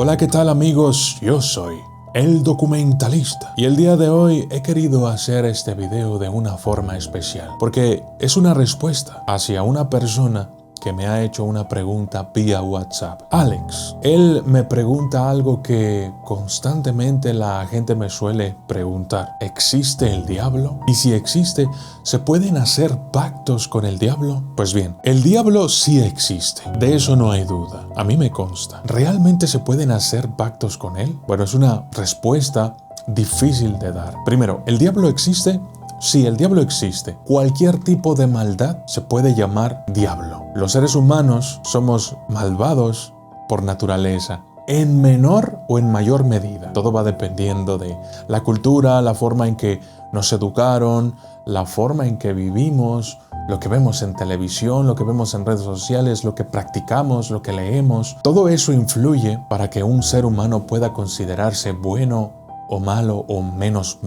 Hola, ¿qué tal amigos? Yo soy el documentalista y el día de hoy he querido hacer este video de una forma especial porque es una respuesta hacia una persona que me ha hecho una pregunta vía WhatsApp. Alex, él me pregunta algo que constantemente la gente me suele preguntar. ¿Existe el diablo? Y si existe, ¿se pueden hacer pactos con el diablo? Pues bien, el diablo sí existe. De eso no hay duda. A mí me consta. ¿Realmente se pueden hacer pactos con él? Bueno, es una respuesta difícil de dar. Primero, ¿el diablo existe? Sí, el diablo existe. Cualquier tipo de maldad se puede llamar diablo. Los seres humanos somos malvados por naturaleza, en menor o en mayor medida. Todo va dependiendo de la cultura, la forma en que nos educaron, la forma en que vivimos, lo que vemos en televisión, lo que vemos en redes sociales, lo que practicamos, lo que leemos. Todo eso influye para que un ser humano pueda considerarse bueno o malo, o menos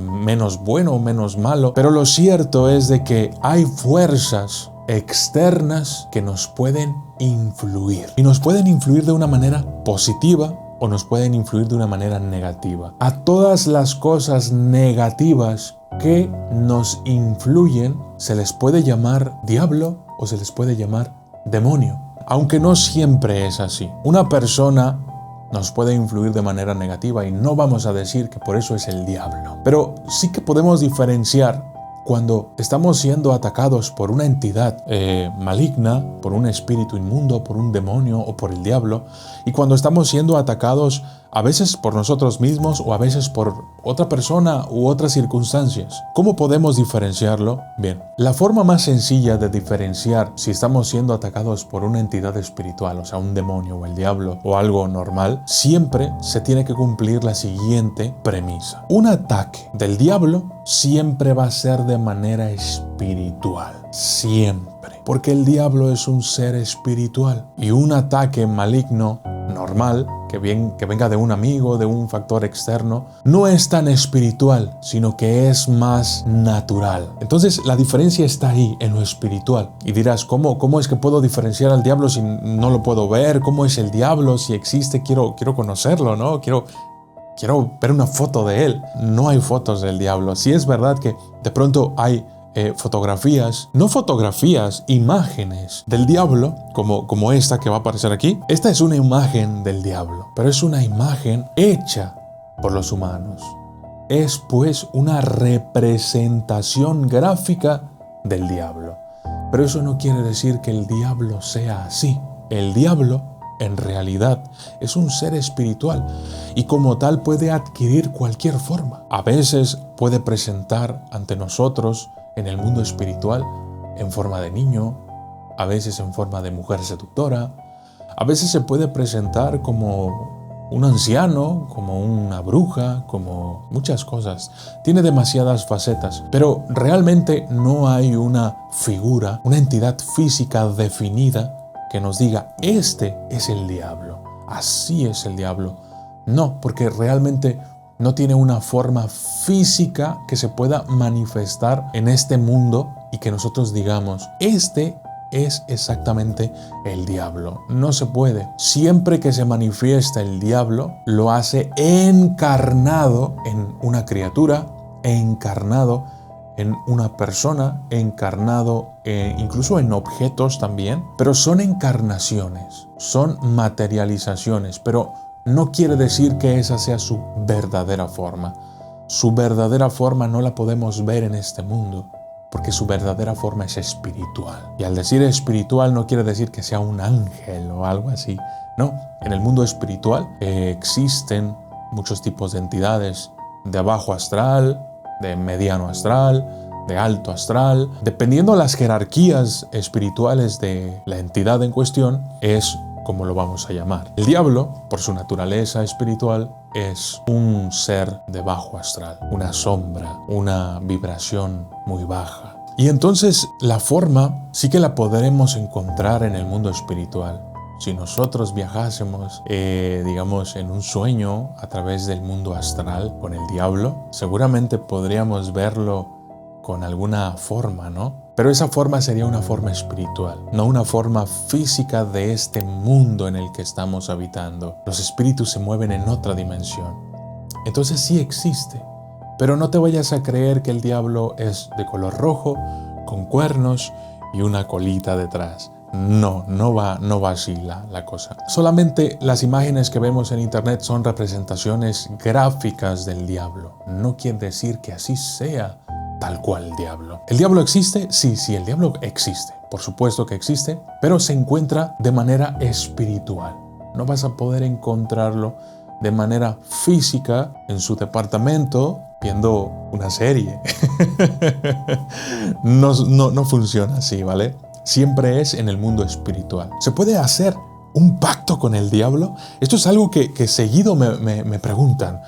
bueno o menos malo, pero lo cierto es de que hay fuerzas externas que nos pueden influir, y nos pueden influir de una manera positiva o nos pueden influir de una manera negativa. A todas las cosas negativas que nos influyen se les puede llamar diablo o se les puede llamar demonio, aunque no siempre es así. Una persona nos puede influir de manera negativa y no vamos a decir que por eso es el diablo. Pero sí que podemos diferenciar cuando estamos siendo atacados por una entidad maligna, por un espíritu inmundo, por un demonio o por el diablo, y cuando estamos siendo atacados a veces por nosotros mismos o a veces por otra persona u otras circunstancias. ¿Cómo podemos diferenciarlo? Bien, la forma más sencilla de diferenciar si estamos siendo atacados por una entidad espiritual, o sea, un demonio o el diablo o algo normal, siempre se tiene que cumplir la siguiente premisa. Un ataque del diablo siempre va a ser de manera espiritual. Siempre. Porque el diablo es un ser espiritual. Y un ataque maligno, normal, que venga de un amigo, de un factor externo, no es tan espiritual, sino que es más natural. Entonces la diferencia está ahí, en lo espiritual. Y dirás, ¿cómo es que puedo diferenciar al diablo si no lo puedo ver? ¿Cómo es el diablo? Si existe, quiero conocerlo, ¿no? Quiero ver una foto de él. No hay fotos del diablo. Sí es verdad que de pronto hay imágenes del diablo, como esta que va a aparecer aquí. Esta es una imagen del diablo, pero es una imagen hecha por los humanos. Es pues una representación gráfica del diablo. Pero eso no quiere decir que el diablo sea así. El diablo, en realidad, es un ser espiritual y como tal puede adquirir cualquier forma. A veces puede presentar ante nosotros en el mundo espiritual en forma de niño, a veces en forma de mujer seductora, a veces se puede presentar como un anciano, como una bruja, como muchas cosas. Tiene demasiadas facetas, pero realmente no hay una figura, una entidad física definida que nos diga, este es el diablo, así es el diablo. No, porque realmente no tiene una forma física que se pueda manifestar en este mundo y que nosotros digamos, este es exactamente el diablo. No se puede. Siempre que se manifiesta el diablo, lo hace encarnado en una criatura, encarnado en una persona, encarnado incluso en objetos también, pero son encarnaciones, son materializaciones, pero no quiere decir que esa sea su verdadera forma. Su verdadera forma no la podemos ver en este mundo, porque su verdadera forma es espiritual. Y al decir espiritual no quiere decir que sea un ángel o algo así. No, en el mundo espiritual existen muchos tipos de entidades, de bajo astral, de mediano astral, de alto astral. Dependiendo de las jerarquías espirituales de la entidad en cuestión, es como lo vamos a llamar. El diablo, por su naturaleza espiritual, es un ser de bajo astral, una sombra, una vibración muy baja. Y entonces la forma sí que la podremos encontrar en el mundo espiritual. Si nosotros viajásemos, digamos, en un sueño a través del mundo astral con el diablo, seguramente podríamos verlo con alguna forma, ¿no? Pero esa forma sería una forma espiritual, no una forma física de este mundo en el que estamos habitando. Los espíritus se mueven en otra dimensión. Entonces sí existe, pero no te vayas a creer que el diablo es de color rojo, con cuernos y una colita detrás. No va así la cosa. Solamente las imágenes que vemos en internet son representaciones gráficas del diablo. No quiere decir que así sea tal cual el diablo. ¿El diablo existe? Sí, el diablo existe. Por supuesto que existe, pero se encuentra de manera espiritual. No vas a poder encontrarlo de manera física en su departamento viendo una serie. No funciona así, ¿vale? Siempre es en el mundo espiritual. ¿Se puede hacer un pacto con el diablo? Esto es algo que seguido me preguntan.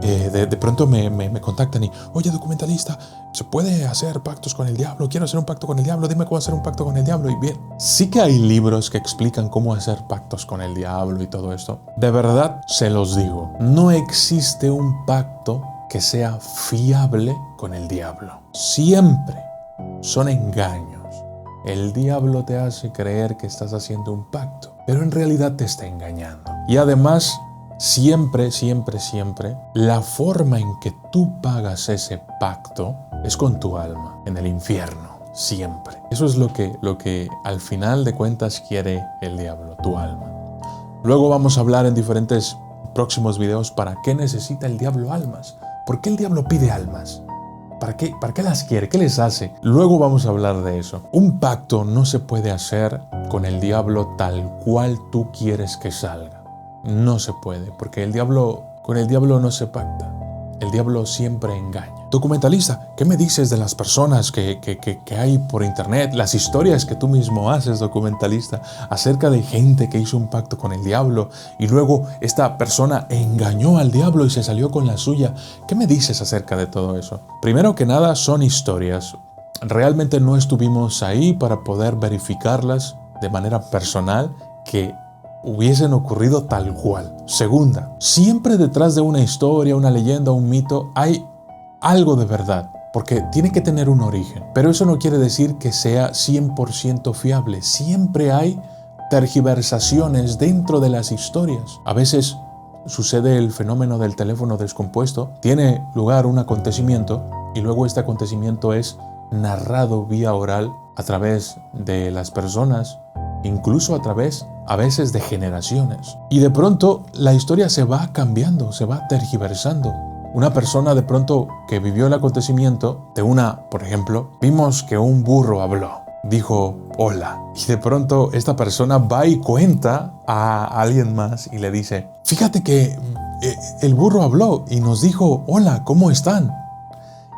De pronto me contactan y, oye, documentalista, ¿se puede hacer pactos con el diablo? Quiero hacer un pacto con el diablo, dime cómo hacer un pacto con el diablo. Y bien, sí que hay libros que explican cómo hacer pactos con el diablo y todo esto. De verdad, se los digo, no existe un pacto que sea fiable con el diablo. Siempre son engaños. El diablo te hace creer que estás haciendo un pacto, pero en realidad te está engañando. Y además, siempre, la forma en que tú pagas ese pacto es con tu alma, en el infierno, siempre. Eso es lo que al final de cuentas quiere el diablo, tu alma. Luego vamos a hablar en diferentes próximos videos para qué necesita el diablo almas. ¿Por qué el diablo pide almas? ¿Para qué las quiere? ¿Qué les hace? Luego vamos a hablar de eso. Un pacto no se puede hacer con el diablo tal cual tú quieres que salga. No se puede, porque con el diablo no se pacta. El diablo siempre engaña. Documentalista, ¿qué me dices de las personas que hay por internet? Las historias que tú mismo haces, documentalista, acerca de gente que hizo un pacto con el diablo y luego esta persona engañó al diablo y se salió con la suya. ¿Qué me dices acerca de todo eso? Primero que nada, son historias. Realmente no estuvimos ahí para poder verificarlas de manera personal que hubiesen ocurrido tal cual. Segunda, siempre detrás de una historia, una leyenda, un mito, hay algo de verdad, porque tiene que tener un origen. Pero eso no quiere decir que sea 100% fiable. Siempre hay tergiversaciones dentro de las historias. A veces sucede el fenómeno del teléfono descompuesto. Tiene lugar un acontecimiento y luego este acontecimiento es narrado vía oral a través de las personas, incluso a veces de generaciones. Y de pronto la historia se va cambiando, se va tergiversando. Una persona de pronto que vivió el acontecimiento por ejemplo, vimos que un burro habló, dijo hola. Y de pronto esta persona va y cuenta a alguien más y le dice, fíjate que el burro habló y nos dijo hola, ¿cómo están?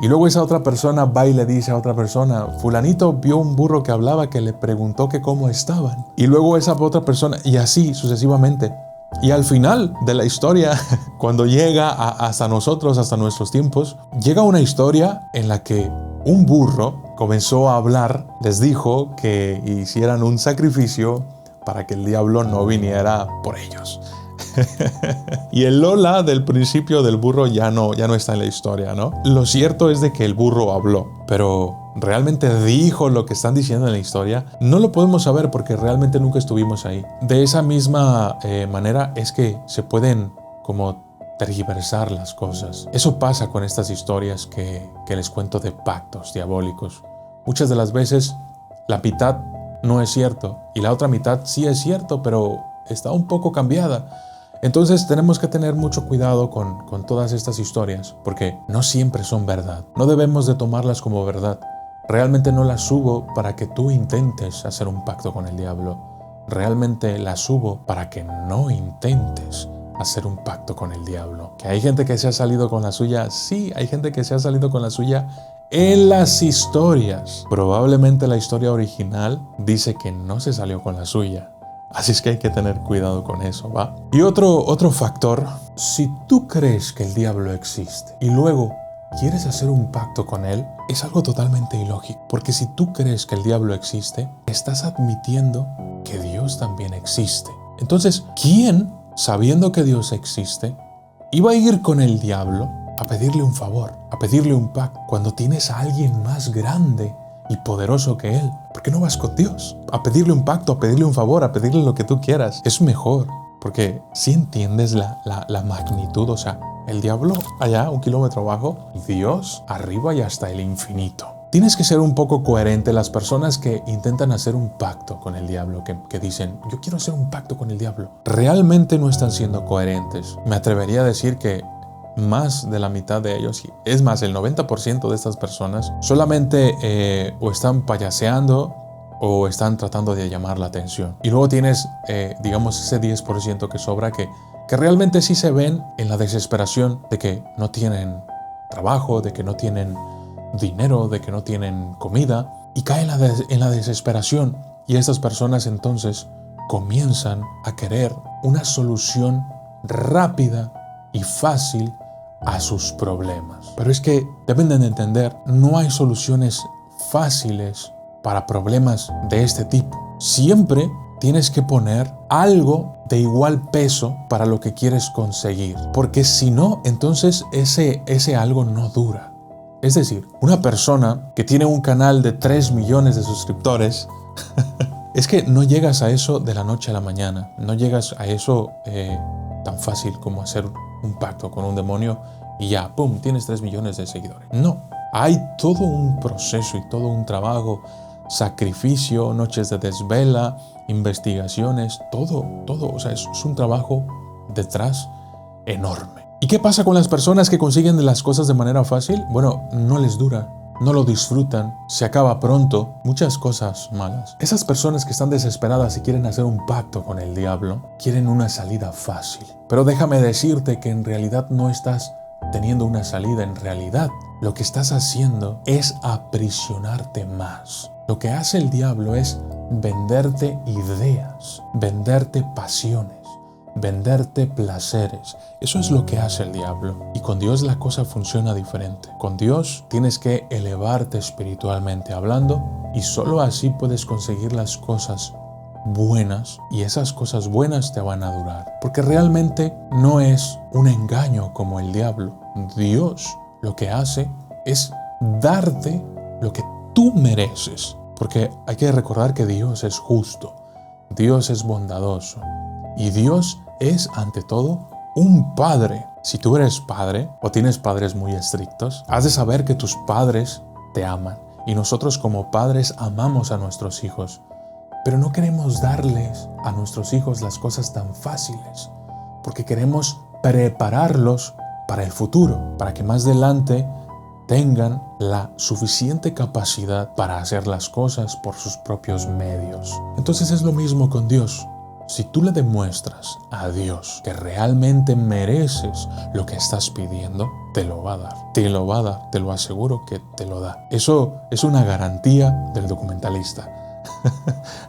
Y luego esa otra persona va y le dice a otra persona, fulanito vio un burro que hablaba que le preguntó que cómo estaban. Y luego esa otra persona, y así sucesivamente. Y al final de la historia, cuando llega hasta nosotros, hasta nuestros tiempos, llega una historia en la que un burro comenzó a hablar, les dijo que hicieran un sacrificio para que el diablo no viniera por ellos. Y el Lola del principio del burro ya no está en la historia, ¿no? Lo cierto es de que el burro habló, pero ¿realmente dijo lo que están diciendo en la historia? No lo podemos saber porque realmente nunca estuvimos ahí. De esa misma manera es que se pueden como tergiversar las cosas. Eso pasa con estas historias que les cuento de pactos diabólicos. Muchas de las veces la mitad no es cierto y la otra mitad sí es cierto, pero está un poco cambiada. Entonces tenemos que tener mucho cuidado con todas estas historias, porque no siempre son verdad. No debemos de tomarlas como verdad. Realmente no las subo para que tú intentes hacer un pacto con el diablo. Realmente las subo para que no intentes hacer un pacto con el diablo. ¿Que hay gente que se ha salido con la suya? Sí, hay gente que se ha salido con la suya en las historias. Probablemente la historia original dice que no se salió con la suya. Así es que hay que tener cuidado con eso, ¿va? Y otro factor, si tú crees que el diablo existe y luego quieres hacer un pacto con él, es algo totalmente ilógico. Porque si tú crees que el diablo existe, estás admitiendo que Dios también existe. Entonces, ¿quién, sabiendo que Dios existe, iba a ir con el diablo a pedirle un favor, a pedirle un pacto, cuando tienes a alguien más grande y poderoso que Él. ¿Por qué no vas con Dios? A pedirle un pacto, a pedirle un favor, a pedirle lo que tú quieras. Es mejor, porque si entiendes la magnitud, o sea, el diablo allá, 1 kilómetro abajo, y Dios arriba y hasta el infinito. Tienes que ser un poco coherente. Las personas que intentan hacer un pacto con el diablo, que dicen, yo quiero hacer un pacto con el diablo, realmente no están siendo coherentes. Me atrevería a decir que más de la mitad de ellos, es más, el 90% de estas personas solamente o están payaseando o están tratando de llamar la atención. Y luego tienes, digamos, ese 10% que sobra que realmente sí se ven en la desesperación de que no tienen trabajo, de que no tienen dinero, de que no tienen comida, y caen en la desesperación. Y estas personas entonces comienzan a querer una solución rápida y fácil a sus problemas. Pero es que deben de entender, no hay soluciones fáciles para problemas de este tipo. Siempre tienes que poner algo de igual peso para lo que quieres conseguir, porque si no, entonces ese algo no dura. Es decir, una persona que tiene un canal de 3 millones de suscriptores, es que no llegas a eso de la noche a la mañana, no llegas a eso tan fácil como hacer un pacto con un demonio y ya, ¡pum!, tienes 3 millones de seguidores. No, hay todo un proceso y todo un trabajo, sacrificio, noches de desvela, investigaciones, todo, o sea, es un trabajo detrás enorme. ¿Y qué pasa con las personas que consiguen las cosas de manera fácil? Bueno, no les dura, no lo disfrutan, se acaba pronto, muchas cosas malas. Esas personas que están desesperadas y quieren hacer un pacto con el diablo, quieren una salida fácil. Pero déjame decirte que en realidad no estás teniendo una salida, en realidad lo que estás haciendo es aprisionarte más. Lo que hace el diablo es venderte ideas, venderte pasiones, venderte placeres. Eso es lo que hace el diablo. Y con Dios la cosa funciona diferente. Con Dios tienes que elevarte espiritualmente hablando y solo así puedes conseguir las cosas buenas, y esas cosas buenas te van a durar. Porque realmente no es un engaño como el diablo. Dios lo que hace es darte lo que tú mereces. Porque hay que recordar que Dios es justo, Dios es bondadoso. Y Dios es, ante todo, un padre. Si tú eres padre o tienes padres muy estrictos, has de saber que tus padres te aman. Y nosotros como padres amamos a nuestros hijos. Pero no queremos darles a nuestros hijos las cosas tan fáciles, porque queremos prepararlos para el futuro, para que más adelante tengan la suficiente capacidad para hacer las cosas por sus propios medios. Entonces es lo mismo con Dios. Si tú le demuestras a Dios que realmente mereces lo que estás pidiendo, te lo va a dar. Te lo va a dar, te lo aseguro que te lo da. Eso es una garantía del documentalista.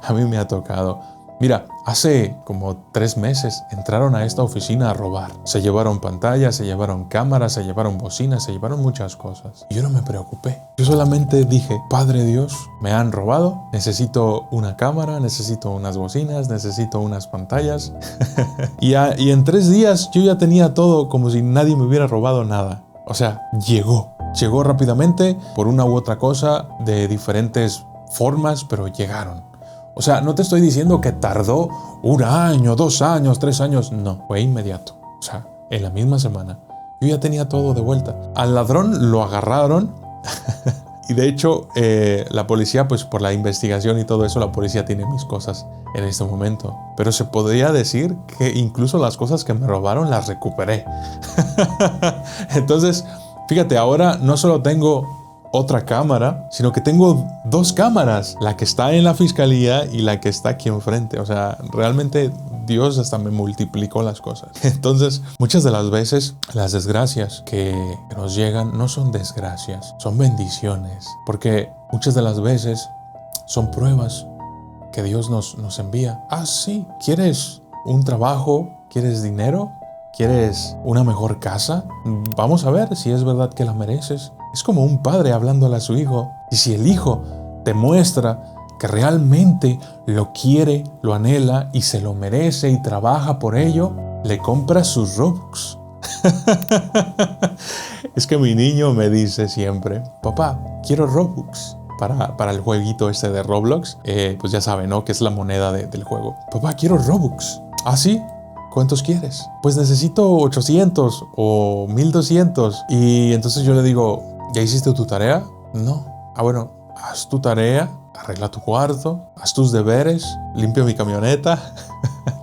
A mí me ha tocado. Mira, hace como 3 meses entraron a esta oficina a robar. Se llevaron pantallas, se llevaron cámaras, se llevaron bocinas, se llevaron muchas cosas. Y yo no me preocupé. Yo solamente dije, Padre Dios, me han robado, necesito una cámara, necesito unas bocinas, necesito unas pantallas. y en 3 días yo ya tenía todo como si nadie me hubiera robado nada. O sea, llegó rápidamente por una u otra cosa de diferentes formas, pero llegaron. O sea, no te estoy diciendo que tardó 1 año, 2 años, 3 años. No, fue inmediato. O sea, en la misma semana. Yo ya tenía todo de vuelta. Al ladrón lo agarraron. Y de hecho, la policía, pues por la investigación y todo eso, la policía tiene mis cosas en este momento. Pero se podría decir que incluso las cosas que me robaron las recuperé. Entonces, fíjate, ahora no solo tengo otra cámara, sino que tengo 2 cámaras, la que está en la fiscalía y la que está aquí enfrente. O sea, realmente Dios hasta me multiplicó las cosas. Entonces, muchas de las veces las desgracias que nos llegan no son desgracias, son bendiciones, porque muchas de las veces son pruebas que Dios nos envía. Ah, sí, ¿quieres un trabajo? ¿Quieres dinero? ¿Quieres una mejor casa? Vamos a ver si es verdad que la mereces. Es como un padre hablándole a su hijo. Y si el hijo te muestra que realmente lo quiere, lo anhela y se lo merece y trabaja por ello, le compras sus Robux. Es que mi niño me dice siempre, papá, quiero Robux. para el jueguito este de Roblox. Pues ya saben, ¿no? Que es la moneda del juego. Papá, quiero Robux. ¿Ah, sí? ¿Cuántos quieres? Pues necesito 800 o 1200. Y entonces yo le digo, ¿ya hiciste tu tarea? No. Ah, bueno, haz tu tarea, arregla tu cuarto, haz tus deberes, limpia mi camioneta.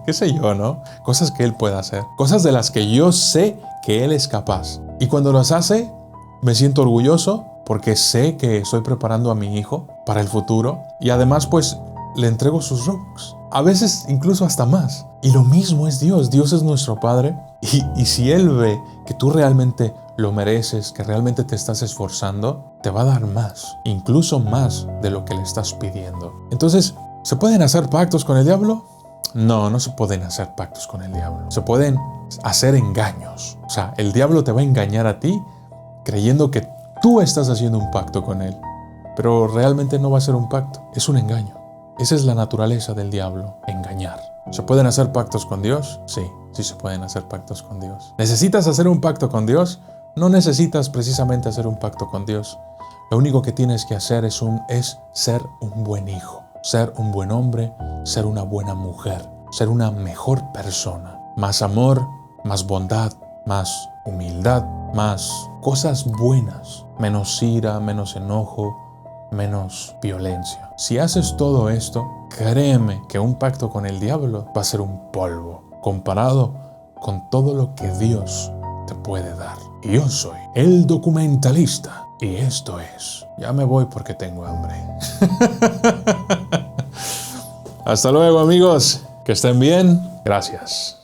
Qué sé yo, ¿no? Cosas que él puede hacer. Cosas de las que yo sé que él es capaz. Y cuando las hace, me siento orgulloso porque sé que estoy preparando a mi hijo para el futuro. Y además, pues, le entrego sus Robux. A veces incluso hasta más. Y lo mismo es Dios. Dios es nuestro Padre. Y si Él ve que tú realmente lo mereces, que realmente te estás esforzando, te va a dar más. Incluso más de lo que le estás pidiendo. Entonces, ¿se pueden hacer pactos con el diablo? No, no se pueden hacer pactos con el diablo. Se pueden hacer engaños. O sea, el diablo te va a engañar a ti creyendo que tú estás haciendo un pacto con él. Pero realmente no va a ser un pacto. Es un engaño. Esa es la naturaleza del diablo, engañar. ¿Se pueden hacer pactos con Dios? Sí, sí se pueden hacer pactos con Dios. ¿Necesitas hacer un pacto con Dios? No necesitas precisamente hacer un pacto con Dios. Lo único que tienes que hacer es ser un buen hijo, ser un buen hombre, ser una buena mujer, ser una mejor persona. Más amor, más bondad, más humildad, más cosas buenas, menos ira, menos enojo, menos violencia. Si haces todo esto, créeme que un pacto con el diablo va a ser un polvo comparado con todo lo que Dios te puede dar. Y yo soy el documentalista y esto es... Ya me voy porque tengo hambre. Hasta luego, amigos. Que estén bien. Gracias.